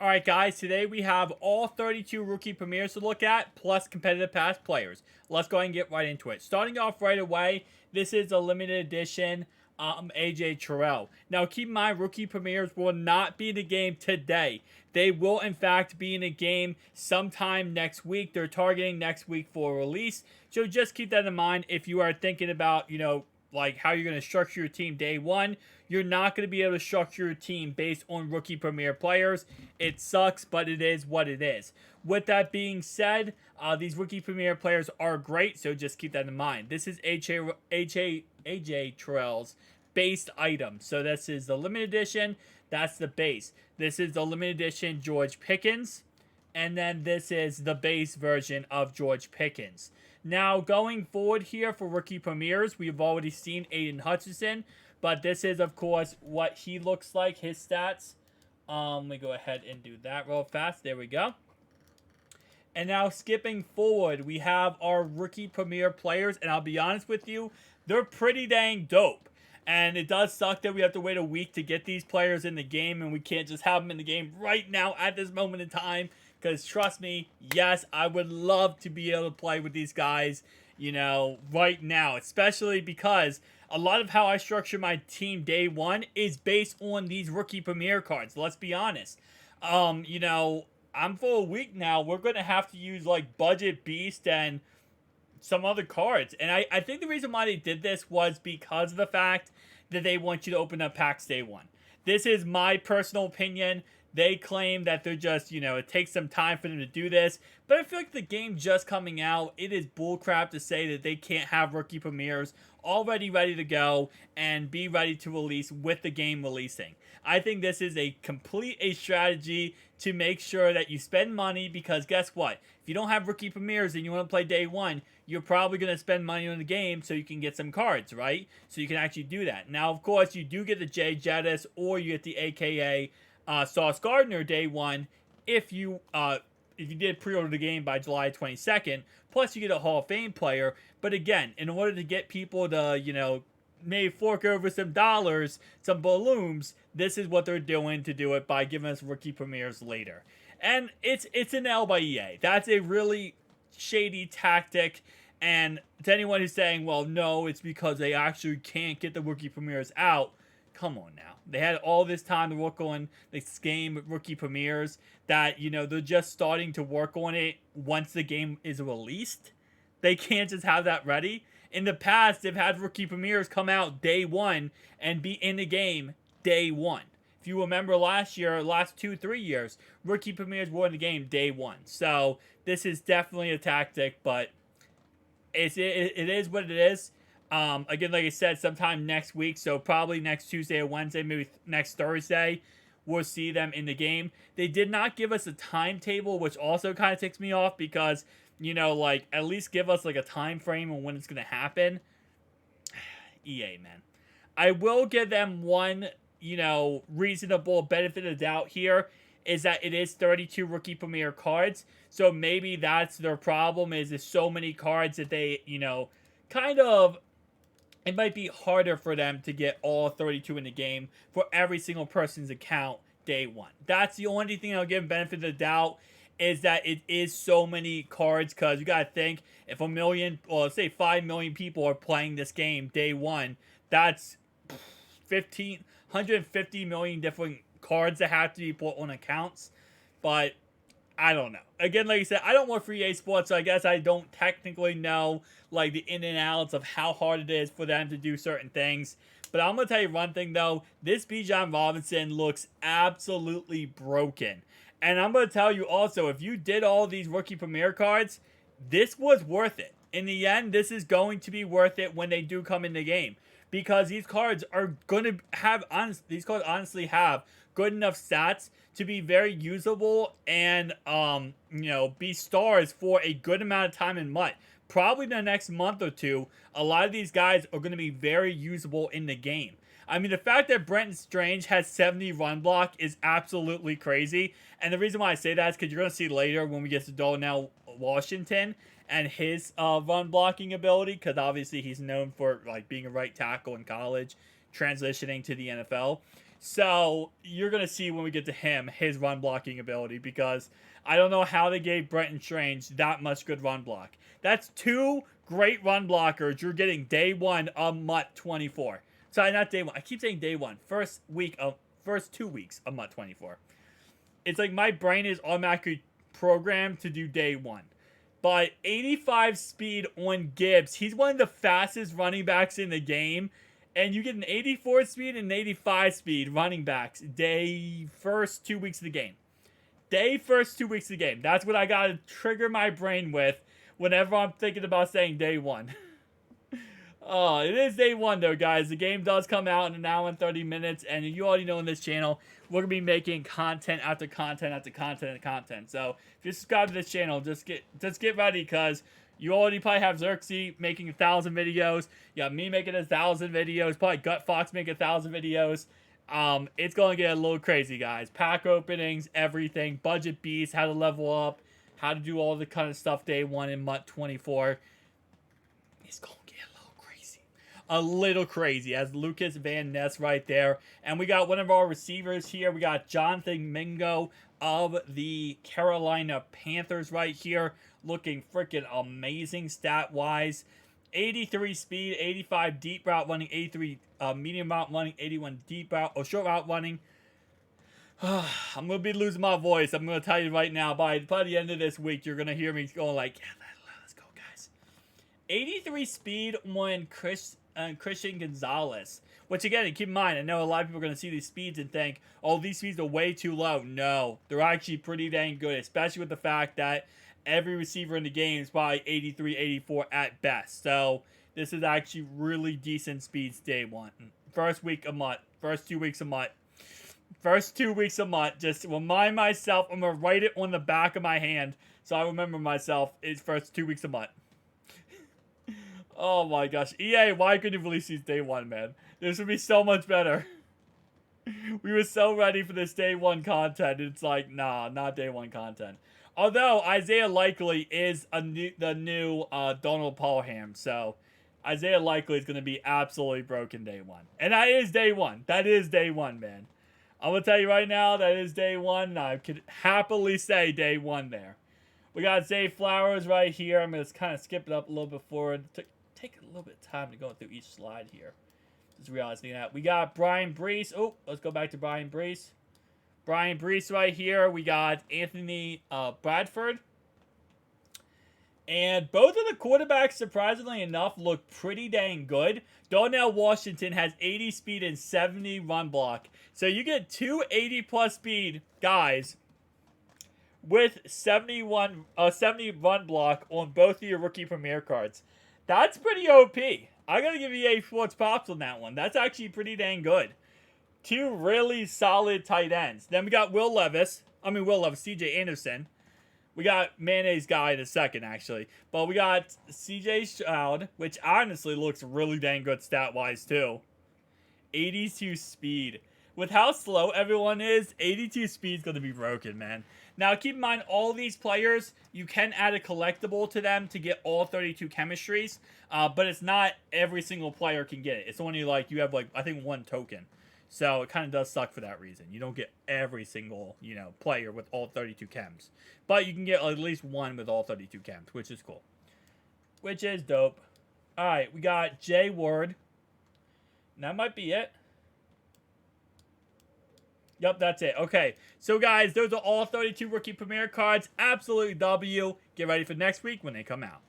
Alright guys, today we have all 32 rookie premieres to look at, plus competitive past players. Let's go ahead and get right into it. Starting off right away, this is a limited edition AJ Terrell. Now keep in mind, rookie premieres will not be in the game today. They will in fact be in a game sometime next week. They're targeting next week for release. So just keep that in mind if you are thinking about, like how you're going to structure your team day one. You're not going to be able to structure your team based on rookie premier players. It sucks, but it is what it is. With that being said, these rookie premier players are great, so just keep that in mind. This is AJ Terrell's based item. So this is the limited edition. That's the base. This is the limited edition George Pickens. And then this is the base version of George Pickens. Now, going forward here for rookie premieres, we've already seen Aiden Hutchinson, but this is, of course, what he looks like, his stats. Let me go ahead and do that real fast. There we go. And now, skipping forward, we have our rookie premiere players, and I'll be honest with you, they're pretty dang dope. And it does suck that we have to wait a week to get these players in the game, and we can't just have them in the game right now at this moment in time. Because trust me, yes, I would love to be able to play with these guys, right now. Especially because a lot of how I structure my team day one is based on these rookie premiere cards. Let's be honest. I'm for a week now. We're going to have to use like Budget Beast and some other cards. And I think the reason why they did this was because of the fact that they want you to open up packs day one. This is my personal opinion. They claim that they're just, it takes some time for them to do this. But I feel like the game just coming out, it is bullcrap to say that they can't have rookie premieres already ready to go and be ready to release with the game releasing. I think this is a strategy to make sure that you spend money, because guess what? If you don't have rookie premieres and you want to play day one, you're probably going to spend money on the game so you can get some cards, right? So you can actually do that. Now, of course, you do get the Jay Jettis or you get the AKA Sauce Gardner day one if you did pre-order the game by July 22nd. Plus, you get a Hall of Fame player. But again, in order to get people to, maybe fork over some dollars, some balloons, this is what they're doing to do it by giving us rookie premieres later. And it's an L by EA. That's a really shady tactic. And to anyone who's saying, well, no, it's because they actually can't get the rookie premieres out. Come on now. They had all this time to work on this game, rookie premieres, that, they're just starting to work on it once the game is released. They can't just have that ready. In the past, they've had rookie premieres come out day one and be in the game day one. If you remember last 2-3 years, rookie premieres were in the game day one. So this is definitely a tactic, but it is what it is. Again, like I said, sometime next week, so probably next Tuesday or Wednesday, maybe next Thursday, we'll see them in the game. They did not give us a timetable, which also kind of ticks me off because, at least give us like a time frame on when it's going to happen. EA, man. I will give them one, reasonable benefit of the doubt here, is that it is 32 rookie premiere cards. So maybe that's their problem, is there's so many cards that they, it might be harder for them to get all 32 in the game for every single person's account day one. That's the only thing I'll give benefit of the doubt, is that it is so many cards, because you got to think, if let's say 5 million people are playing this game day one, that's 150 million different cards that have to be put on accounts. But I don't know. Again, like I said, I don't work for EA Sports, so I guess I don't technically know like the in and outs of how hard it is for them to do certain things. But I'm going to tell you one thing, though. This Bijan Robinson looks absolutely broken. And I'm going to tell you also, if you did all these rookie premiere cards, this was worth it. In the end, this is going to be worth it when they do come in the game. Because these cards are going to have, these cards honestly have good enough stats to be very usable and, be stars for a good amount of time in MUT. Probably the next month or two, a lot of these guys are going to be very usable in the game. I mean, the fact that Brenton Strange has 70 run block is absolutely crazy. And the reason why I say that is because you're going to see later when we get to Darnell Washington and his run blocking ability, because obviously he's known for like being a right tackle in college, transitioning to the NFL. So you're going to see when we get to him, his run blocking ability, because I don't know how they gave Brenton Strange that much good run block. That's 2 great run blockers you're getting day 1 of MUT 24. Sorry, not day 1. I keep saying day 1. First 2 weeks of MUT 24. It's like my brain is automatically programmed to do day 1. But 85 speed on Gibbs. He's one of the fastest running backs in the game. And you get an 84 speed and an 85 speed running backs first 2 weeks of the game. First 2 weeks of the game. That's what I got to trigger my brain with whenever I'm thinking about saying day 1. Oh, it is day 1 though, guys. The game does come out in an hour and 30 minutes. And you already know in this channel, we're going to be making content after content after content after content. So if you subscribe to this channel, just get ready, because you already probably have Xerxes making 1,000 videos. You got me making 1,000 videos. Probably Gut Fox making 1,000 videos. It's going to get a little crazy, guys. Pack openings, everything. Budget beats, how to level up, how to do all the kind of stuff day 1 in MUT 24. It's going to get a little crazy, as Lucas Van Ness right there. And we got one of our receivers here. We got Jonathan Mingo of the Carolina Panthers right here, looking freaking amazing stat-wise. 83 speed, 85 deep route running, 83 medium route running, 81 deep route, or short route running. I'm going to be losing my voice. I'm going to tell you right now, by the end of this week, you're going to hear me going like, yeah, let's go, guys. 83 speed on Christian Gonzalez. Which, again, keep in mind, I know a lot of people are going to see these speeds and think, oh, these speeds are way too low. No, they're actually pretty dang good, especially with the fact that every receiver in the game is probably 83, 84 at best. So, this is actually really decent speeds day 1. First week of MUT. First 2 weeks of MUT. First 2 weeks of MUT. Just remind myself, I'm going to write it on the back of my hand so I remember myself, it's first 2 weeks of MUT. Oh my gosh. EA, why couldn't you release these day 1, man? This would be so much better. We were so ready for this day 1 content. It's like, nah, not day 1 content. Although, Isaiah Likely is the new Donald Parham. So, Isaiah Likely is going to be absolutely broken day 1. And that is day 1. That is day 1, man. I'm going to tell you right now, that is day 1. I could happily say day 1 there. We got Zay Flowers right here. I'm going to kind of skip it up a little bit forward. Take a little bit of time to go through each slide here. Just realizing that. We got Brian Brees. Oh, let's go back to Brian Brees. Brian Brees right here. We got Anthony Bradford. And both of the quarterbacks, surprisingly enough, look pretty dang good. Darnell Washington has 80 speed and 70 run block. So you get 2 80-plus speed guys with 70 run block on both of your rookie premier cards. That's pretty OP. I gotta give EA Sports props on that one. That's actually pretty dang good. 2 really solid tight ends. Then we got CJ Anderson. We got Mayonnaise Guy in a second, actually. But we got CJ Stroud, which honestly looks really dang good stat-wise, too. 82 speed. With how slow everyone is, 82 speed is going to be broken, man. Now, keep in mind, all these players, you can add a collectible to them to get all 32 chemistries. But it's not every single player can get it. It's only like, you have like, I think 1 token. So it kind of does suck for that reason. You don't get every single, player with all 32 chems. But you can get at least 1 with all 32 chems, which is cool. Which is dope. Alright, we got Jay Ward. And that might be it. Yep, that's it. Okay, so guys, those are all 32 rookie premier cards. Absolutely W. Get ready for next week when they come out.